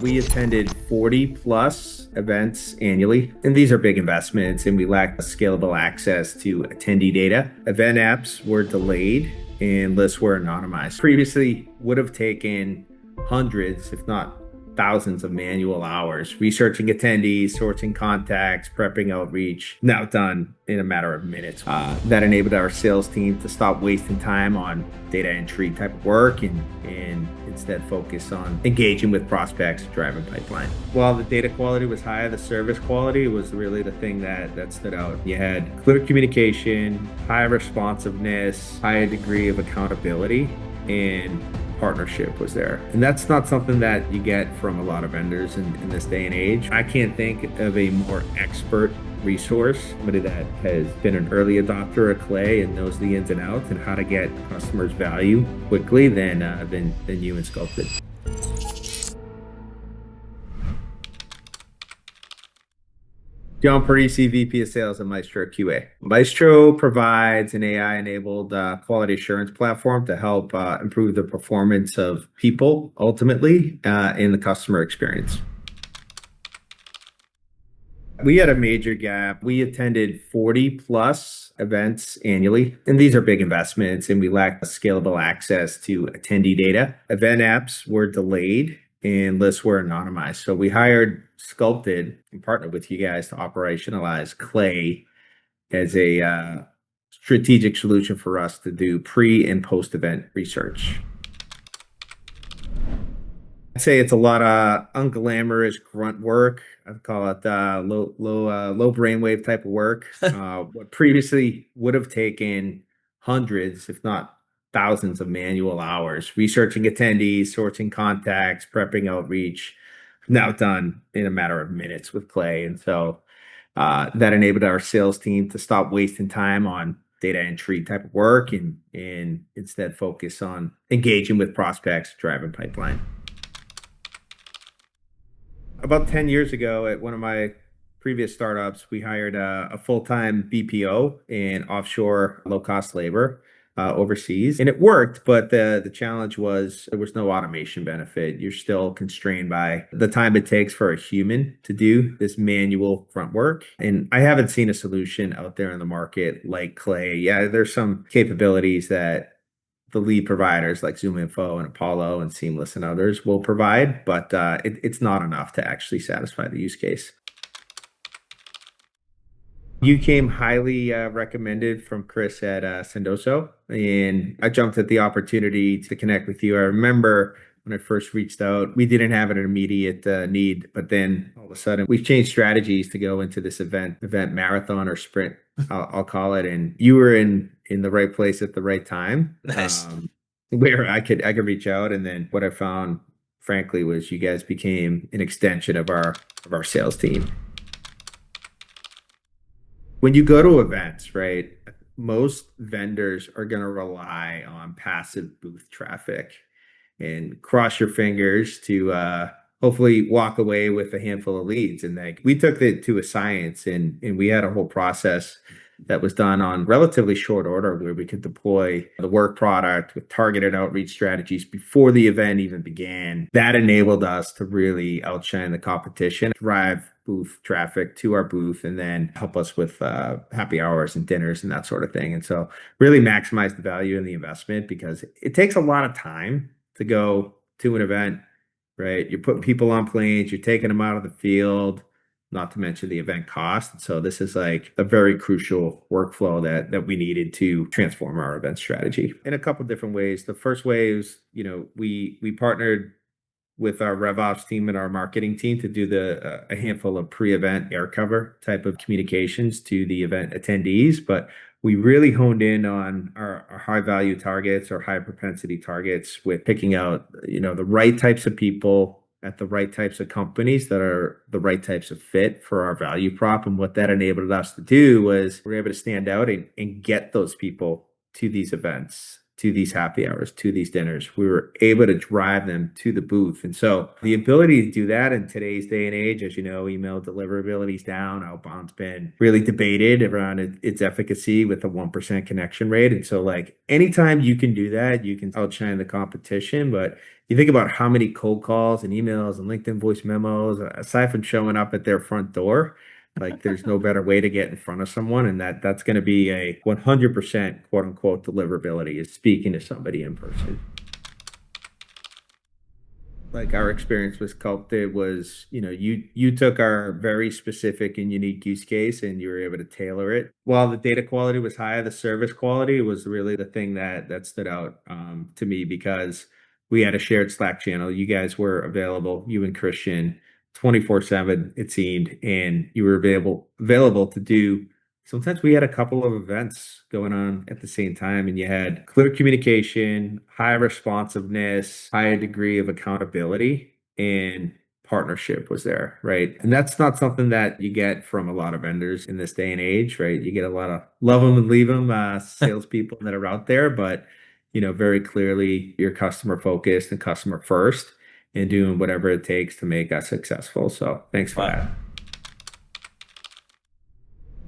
We attended 40 plus events annually, and these are big investments, and we lacked scalable access to attendee data. Event apps were delayed and lists were anonymized. Previously, would have taken hundreds, if not thousands of manual hours researching attendees, sourcing contacts, prepping outreach. Now done in a matter of minutes. That enabled our sales team to stop wasting time on data entry type of work and instead focus on engaging with prospects, driving pipeline. While the data quality was high, the service quality was really the thing that stood out. You had clear communication, high responsiveness, high degree of accountability, and partnership was there. And that's not something that you get from a lot of vendors in this day and age. I can't think of a more expert resource, somebody that has been an early adopter of Clay and knows the ins and outs and how to get customers value quickly than you and Sculpted. John Parisi, VP of Sales at MaestroQA. Maestro provides an AI-enabled quality assurance platform to help improve the performance of people, ultimately, in the customer experience. We had a major gap. We attended 40 plus events annually, and these are big investments, and we lacked scalable access to attendee data. Event apps were delayed and lists were anonymized. So we hired Sculpted and partnered with you guys to operationalize Clay as a strategic solution for us to do pre and post event research. I'd say it's a lot of unglamorous grunt work. I'd call it low brainwave type of work. What previously would have taken hundreds, if not thousands of manual hours researching attendees, sourcing contacts, prepping outreach. Now done in a matter of minutes with Clay. And so that enabled our sales team to stop wasting time on data entry type of work and instead focus on engaging with prospects, driving pipeline. About 10 years ago at one of my previous startups, we hired a full-time BPO in offshore low-cost labor overseas. And it worked, but the challenge was there was no automation benefit. You're still constrained by the time it takes for a human to do this manual front work. And I haven't seen a solution out there in the market like Clay. Yeah, there's some capabilities that the lead providers like ZoomInfo and Apollo and Seamless and others will provide, but it's not enough to actually satisfy the use case. You came highly recommended from Chris at Sendoso, and I jumped at the opportunity to connect with you. I remember when I first reached out, we didn't have an immediate need, but then all of a sudden we've changed strategies to go into this event marathon or sprint, I'll call it. And you were in the right place at the right time. Nice. Where I could reach out. And then what I found, frankly, was you guys became an extension of our sales team. When you go to events, right, most vendors are going to rely on passive booth traffic and cross your fingers to hopefully walk away with a handful of leads. And like we took it to a science and we had a whole process that was done on relatively short order where we could deploy the work product with targeted outreach strategies before the event even began. That enabled us to really outshine the competition, drive booth traffic to our booth, and then help us with happy hours and dinners and that sort of thing. And so really maximize the value in the investment because it takes a lot of time to go to an event, right? You're putting people on planes, you're taking them out of the field, not to mention the event cost. So this is like a very crucial workflow that we needed to transform our event strategy in a couple different ways. The first way is, we partnered with our RevOps team and our marketing team to do a handful of pre-event air cover type of communications to the event attendees. But we really honed in on our high value targets or high propensity targets with picking out, the right types of people at the right types of companies that are the right types of fit for our value prop. And what that enabled us to do was we're able to stand out and get those people to these events, to these happy hours, to these dinners. We were able to drive them to the booth. And so the ability to do that in today's day and age, as you know, email deliverability is down. Outbound's been really debated around its efficacy with a 1% connection rate. And so like anytime you can do that, you can outshine the competition, but You think about how many cold calls and emails and LinkedIn voice memos, aside from showing up at their front door, like there's no better way to get in front of someone. And that's going to be a 100% quote unquote deliverability is speaking to somebody in person. Like our experience with Sculpted was, you took our very specific and unique use case and you were able to tailor it. While the data quality was high, the service quality was really the thing that stood out to me because we had a shared Slack channel. You guys were available, you and Christian, 24/7, it seemed, and you were available to do. Sometimes we had a couple of events going on at the same time, and you had clear communication, high responsiveness, high degree of accountability, and partnership was there, right? And that's not something that you get from a lot of vendors in this day and age, right? You get a lot of love them and leave them salespeople that are out there, but very clearly you're customer focused and customer first and doing whatever it takes to make us successful. So thanks for that.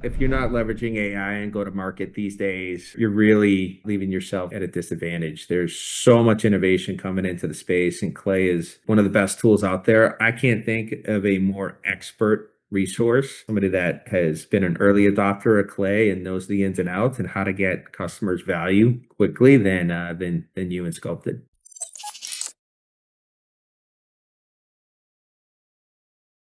If you're not leveraging AI and go to market these days, you're really leaving yourself at a disadvantage. There's so much innovation coming into the space, and Clay is one of the best tools out there. I can't think of a more expert resource, somebody that has been an early adopter of Clay and knows the ins and outs and how to get customers value quickly than you and Sculpted.